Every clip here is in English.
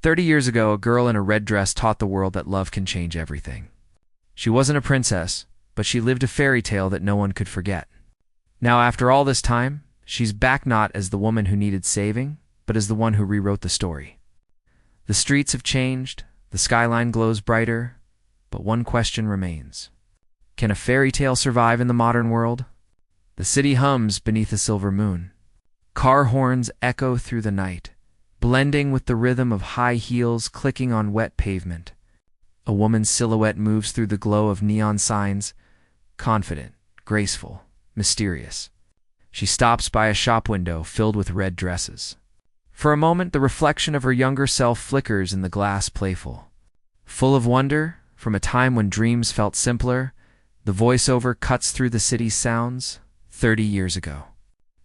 30 years ago, a girl in a red dress taught the world that love can change everything. She wasn't a princess, but she lived a fairy tale that no one could forget. Now, after all this time, she's back not as the woman who needed saving, but as the one who rewrote the story. The streets have changed, the skyline glows brighter, but one question remains. Can a fairy tale survive in the modern world? The city hums beneath a silver moon. Car horns echo through the night, blending with the rhythm of high heels clicking on wet pavement. A woman's silhouette moves through the glow of neon signs, confident, graceful, mysterious. She stops by a shop window filled with red dresses. For a moment, the reflection of her younger self flickers in the glass, playful. Full of wonder, from a time when dreams felt simpler, the voiceover cuts through the city's sounds. 30 years ago,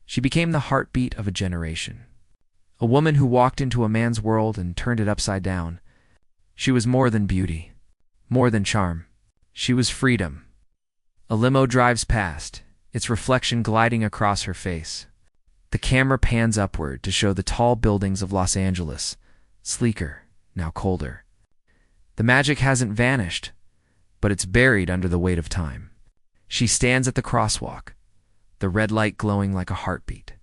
she became the heartbeat of a generation. A woman who walked into a man's world and turned it upside down. She was more than beauty, more than charm. She was freedom. A limo drives past, its reflection gliding across her face. The camera pans upward to show the tall buildings of Los Angeles, sleeker, now colder. The magic hasn't vanished, but it's buried under the weight of time. She stands at the crosswalk, the red light glowing like a heartbeat.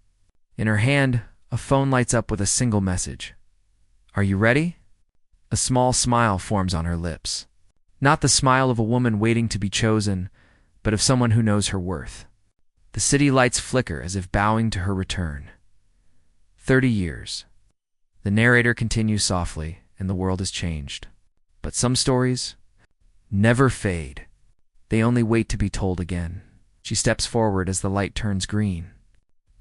In her hand, a phone lights up with a single message. Are you ready? A small smile forms on her lips. Not the smile of a woman waiting to be chosen, but of someone who knows her worth. The city lights flicker as if bowing to her return. 30 years. The narrator continues softly, and the world has changed. But some stories never fade. They only wait to be told again. She steps forward as the light turns green.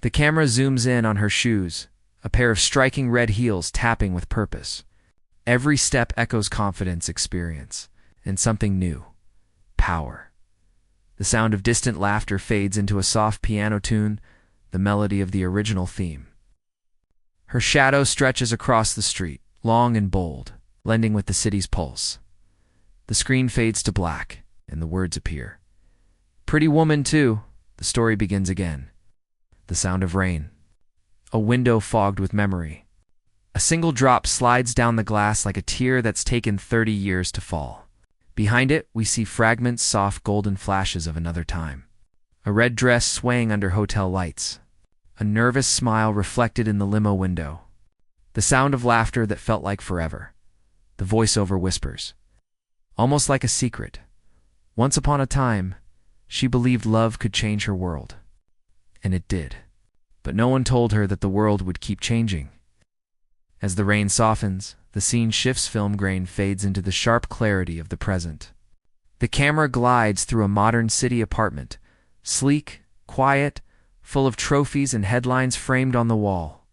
The camera zooms in on her shoes, a pair of striking red heels tapping with purpose. Every step echoes confidence, experience, and something new. Power. The sound of distant laughter fades into a soft piano tune, the melody of the original theme. Her shadow stretches across the street, long and bold, blending with the city's pulse. The screen fades to black, and the words appear. Pretty woman, too. The story begins again. The sound of rain. A window fogged with memory. A single drop slides down the glass like a tear that's taken 30 years to fall. Behind it, we see fragments, soft golden flashes of another time. A red dress swaying under hotel lights. A nervous smile reflected in the limo window. The sound of laughter that felt like forever. The voiceover whispers. Almost like a secret. Once upon a time, she believed love could change her world. And it did. But no one told her that the world would keep changing. As the rain softens, the scene shifts, film grain fades into the sharp clarity of the present. The camera glides through a modern city apartment, sleek, quiet, full of trophies and headlines framed on the wall.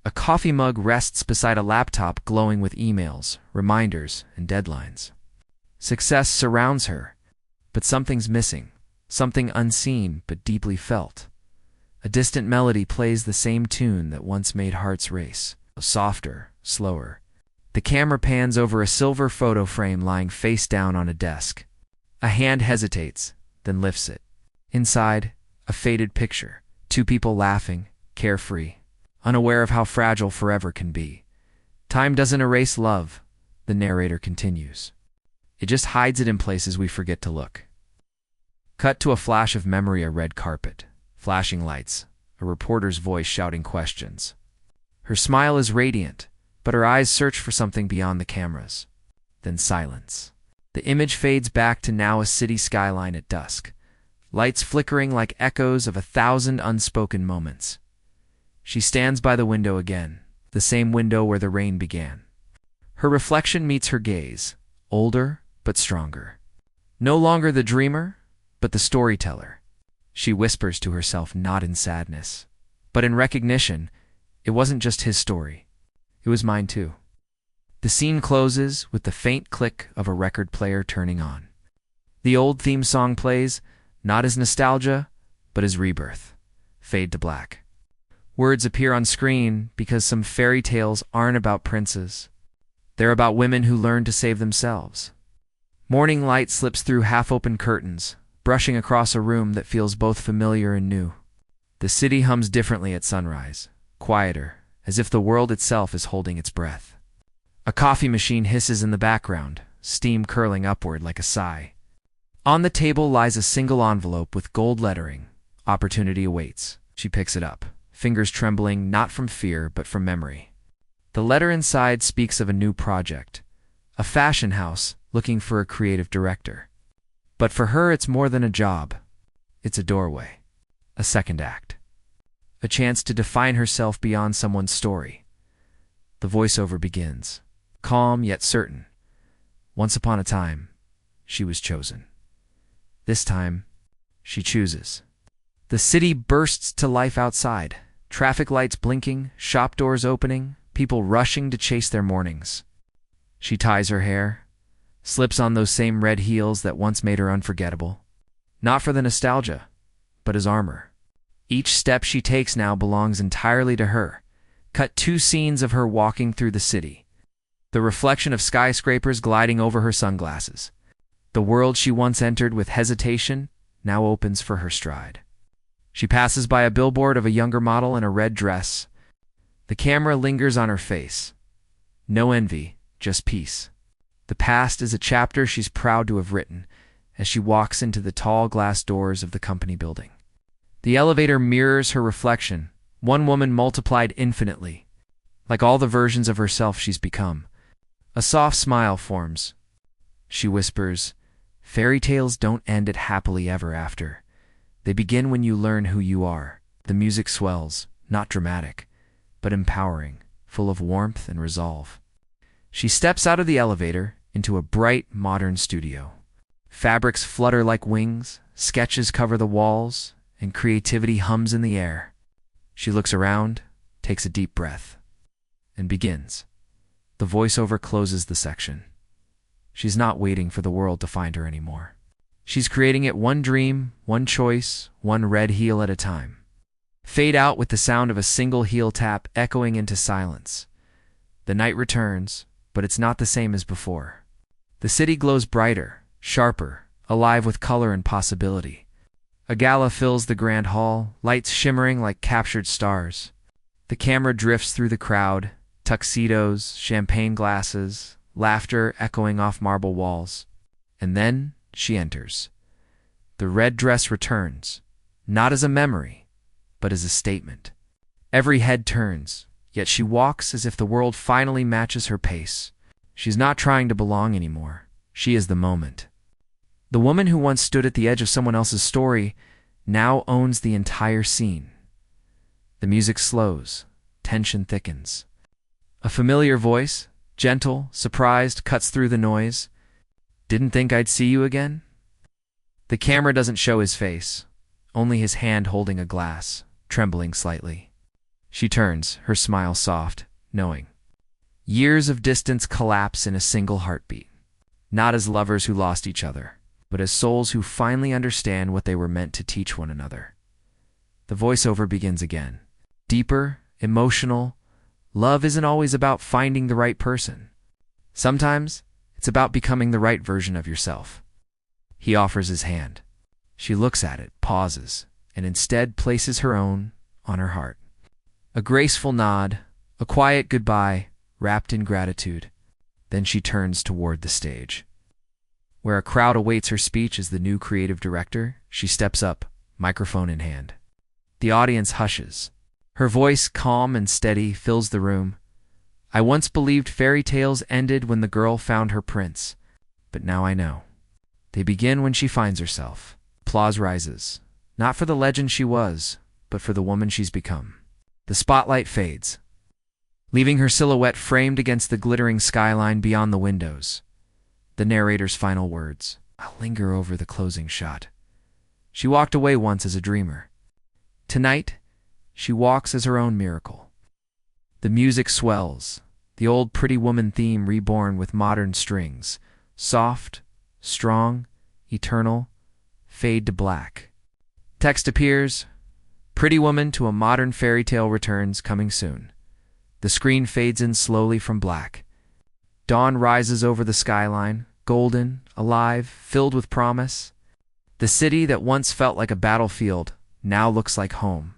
A coffee mug rests beside a laptop glowing with emails, reminders, and deadlines. Success surrounds her, but something's missing, something unseen but deeply felt. A distant melody plays the same tune that once made hearts race, softer, slower. The camera pans over a silver photo frame lying face down on a desk. A hand hesitates, then lifts it. Inside, a faded picture, two people laughing, carefree, unaware of how fragile forever can be. Time doesn't erase love, the narrator continues. It just hides it in places we forget to look. Cut to a flash of memory, a red carpet, flashing lights, a reporter's voice shouting questions. Her smile is radiant, but her eyes search for something beyond the cameras. Then silence. The image fades back to now a city skyline at dusk, lights flickering like echoes of 1,000 unspoken moments. She stands by the window again, the same window where the rain began. Her reflection meets her gaze, older but stronger. No longer the dreamer, but the storyteller. She whispers to herself, not in sadness, but in recognition. It wasn't just his story. It was mine too. The scene closes with the faint click of a record player turning on. The old theme song plays, not as nostalgia, but as rebirth. Fade to black. Words appear on screen because some fairy tales aren't about princes. They're about women who learn to save themselves. Morning light slips through half-open curtains, brushing across a room that feels both familiar and new. The city hums differently at sunrise, quieter, as if the world itself is holding its breath. A coffee machine hisses in the background, steam curling upward like a sigh. On the table lies a single envelope with gold lettering. Opportunity awaits. She picks it up, fingers trembling not from fear but from memory. The letter inside speaks of a new project, a fashion house looking for a creative director. But for her it's more than a job. It's a doorway, a second act, a chance to define herself beyond someone's story. The voiceover begins, calm yet certain. Once upon a time, she was chosen. This time, she chooses. The city bursts to life outside, traffic lights blinking, shop doors opening, people rushing to chase their mornings. She ties her hair, slips on those same red heels that once made her unforgettable, not for the nostalgia, but as armor. Each step she takes now belongs entirely to her. Cut 2 scenes of her walking through the city, the reflection of skyscrapers gliding over her sunglasses. The world she once entered with hesitation now opens for her stride. She passes by a billboard of a younger model in a red dress. The camera lingers on her face. No envy, just peace. The past is a chapter she's proud to have written as she walks into the tall glass doors of the company building. The elevator mirrors her reflection, one woman multiplied infinitely, like all the versions of herself she's become. A soft smile forms. She whispers, "Fairy tales don't end at happily ever after. They begin when you learn who you are." The music swells, not dramatic, but empowering, full of warmth and resolve. She steps out of the elevator into a bright, modern studio. Fabrics flutter like wings, sketches cover the walls, and creativity hums in the air. She looks around, takes a deep breath, and begins. The voiceover closes the section. She's not waiting for the world to find her anymore. She's creating it one dream, one choice, one red heel at a time. Fade out with the sound of a single heel tap echoing into silence. The night returns, but it's not the same as before. The city glows brighter, sharper, alive with color and possibility. A gala fills the grand hall, lights shimmering like captured stars. The camera drifts through the crowd, tuxedos, champagne glasses, laughter echoing off marble walls. And then she enters. The red dress returns, not as a memory, but as a statement. Every head turns, yet she walks as if the world finally matches her pace. She's not trying to belong anymore. She is the moment. The woman who once stood at the edge of someone else's story now owns the entire scene. The music slows, tension thickens. A familiar voice, gentle, surprised, cuts through the noise. "Didn't think I'd see you again?" The camera doesn't show his face, only his hand holding a glass, trembling slightly. She turns, her smile soft, knowing. Years of distance collapse in a single heartbeat, not as lovers who lost each other, but as souls who finally understand what they were meant to teach one another. The voiceover begins again. Deeper, emotional. Love isn't always about finding the right person. Sometimes it's about becoming the right version of yourself. He offers his hand. She looks at it, pauses, and instead places her own on her heart. A graceful nod, a quiet goodbye, wrapped in gratitude. Then she turns toward the stage. Where a crowd awaits her speech as the new creative director, she steps up, microphone in hand. The audience hushes. Her voice, calm and steady, fills the room. "I once believed fairy tales ended when the girl found her prince, but now I know. They begin when she finds herself." Applause rises, not for the legend she was, but for the woman she's become. The spotlight fades, leaving her silhouette framed against the glittering skyline beyond the windows. The narrator's final words. I'll linger over the closing shot. She walked away once as a dreamer. Tonight, she walks as her own miracle. The music swells, the old Pretty Woman theme reborn with modern strings. Soft, strong, eternal, fade to black. Text appears. Pretty Woman to a modern fairy tale returns, coming soon. The screen fades in slowly from black. Dawn rises over the skyline, golden, alive, filled with promise. The city that once felt like a battlefield now looks like home.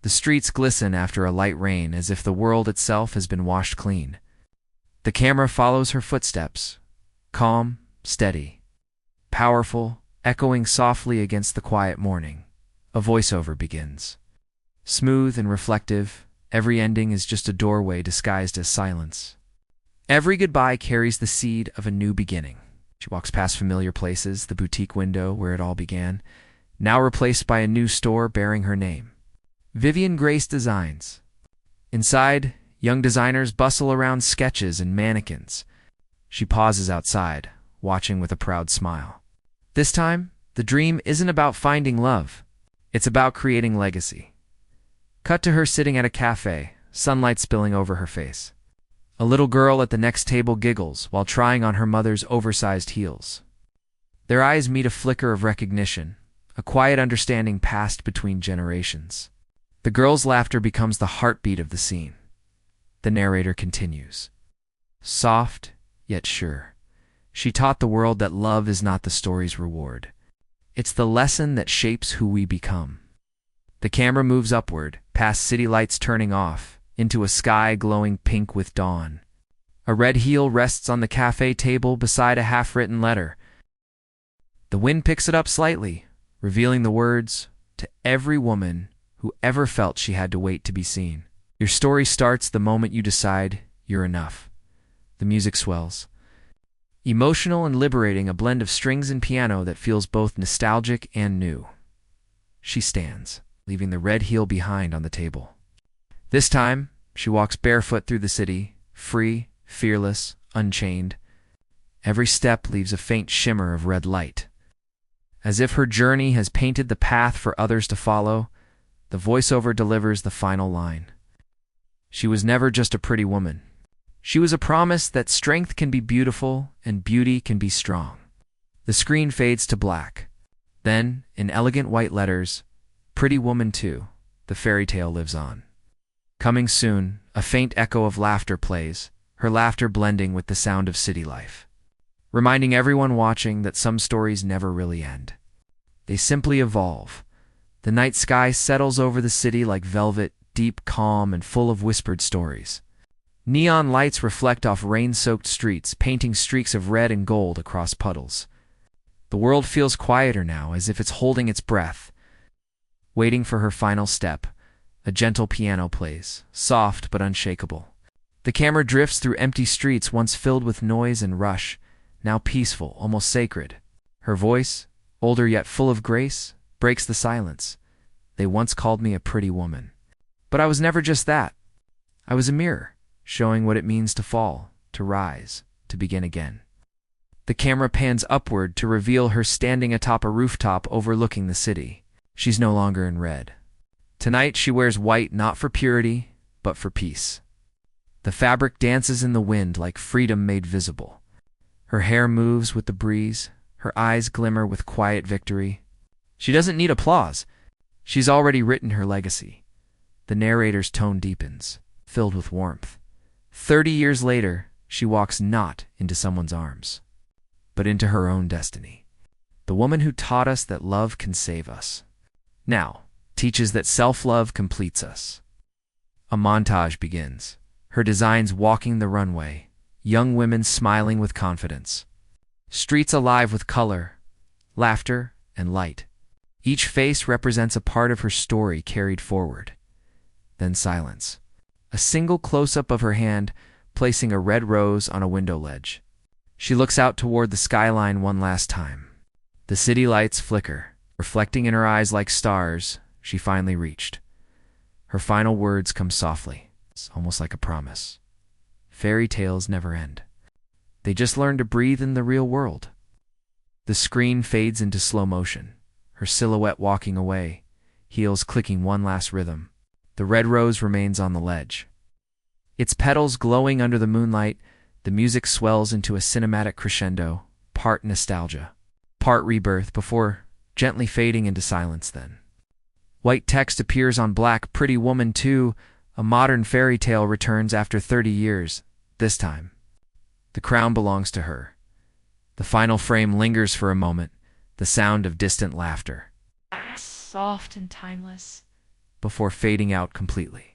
The streets glisten after a light rain as if the world itself has been washed clean. The camera follows her footsteps, calm, steady, powerful, echoing softly against the quiet morning. A voiceover begins. Smooth and reflective, every ending is just a doorway disguised as silence. Every goodbye carries the seed of a new beginning. She walks past familiar places, the boutique window where it all began, now replaced by a new store bearing her name. Vivian Grace Designs. Inside, young designers bustle around sketches and mannequins. She pauses outside, watching with a proud smile. This time, the dream isn't about finding love. It's about creating legacy. Cut to her sitting at a cafe, sunlight spilling over her face. A little girl at the next table giggles while trying on her mother's oversized heels. Their eyes meet a flicker of recognition, a quiet understanding passed between generations. The girl's laughter becomes the heartbeat of the scene. The narrator continues. Soft, yet sure. She taught the world that love is not the story's reward. It's the lesson that shapes who we become. The camera moves upward, past city lights turning off, into a sky glowing pink with dawn. A red heel rests on the cafe table beside a half-written letter. The wind picks it up slightly, revealing the words, "To every woman who ever felt she had to wait to be seen. Your story starts the moment you decide you're enough." The music swells. Emotional and liberating, a blend of strings and piano that feels both nostalgic and new. She stands, leaving the red heel behind on the table. This time, she walks barefoot through the city, free, fearless, unchained. Every step leaves a faint shimmer of red light. As if her journey has painted the path for others to follow, the voiceover delivers the final line. She was never just a pretty woman. She was a promise that strength can be beautiful and beauty can be strong. The screen fades to black. Then, in elegant white letters, "Pretty Woman 2, the fairy tale lives on." Coming soon, a faint echo of laughter plays, her laughter blending with the sound of city life, reminding everyone watching that some stories never really end. They simply evolve. The night sky settles over the city like velvet, deep, calm, and full of whispered stories. Neon lights reflect off rain-soaked streets, painting streaks of red and gold across puddles. The world feels quieter now, as if it's holding its breath. Waiting for her final step, a gentle piano plays, soft but unshakable. The camera drifts through empty streets once filled with noise and rush, now peaceful, almost sacred. Her voice, older yet full of grace, breaks the silence. "They once called me a pretty woman. But I was never just that. I was a mirror, showing what it means to fall, to rise, to begin again." The camera pans upward to reveal her standing atop a rooftop overlooking the city. She's no longer in red. Tonight she wears white not for purity, but for peace. The fabric dances in the wind like freedom made visible. Her hair moves with the breeze, her eyes glimmer with quiet victory. She doesn't need applause. She's already written her legacy. The narrator's tone deepens, filled with warmth. 30 years later, she walks not into someone's arms, but into her own destiny. The woman who taught us that love can save us, now teaches that self-love completes us. A montage begins, her designs walking the runway, young women smiling with confidence. Streets alive with color, laughter, and light. Each face represents a part of her story carried forward. Then silence. A single close-up of her hand, placing a red rose on a window ledge. She looks out toward the skyline one last time. The city lights flicker, reflecting in her eyes like stars. She finally reached. Her final words come softly, almost like a promise. Fairy tales never end. They just learn to breathe in the real world. The screen fades into slow motion, her silhouette walking away, heels clicking one last rhythm. The red rose remains on the ledge. Its petals glowing under the moonlight, the music swells into a cinematic crescendo, part nostalgia, part rebirth, before gently fading into silence then. White text appears on black. "Pretty Woman 2, a modern fairy tale returns after 30 years, this time. The crown belongs to her." The final frame lingers for a moment, the sound of distant laughter, Soft and timeless, before fading out completely.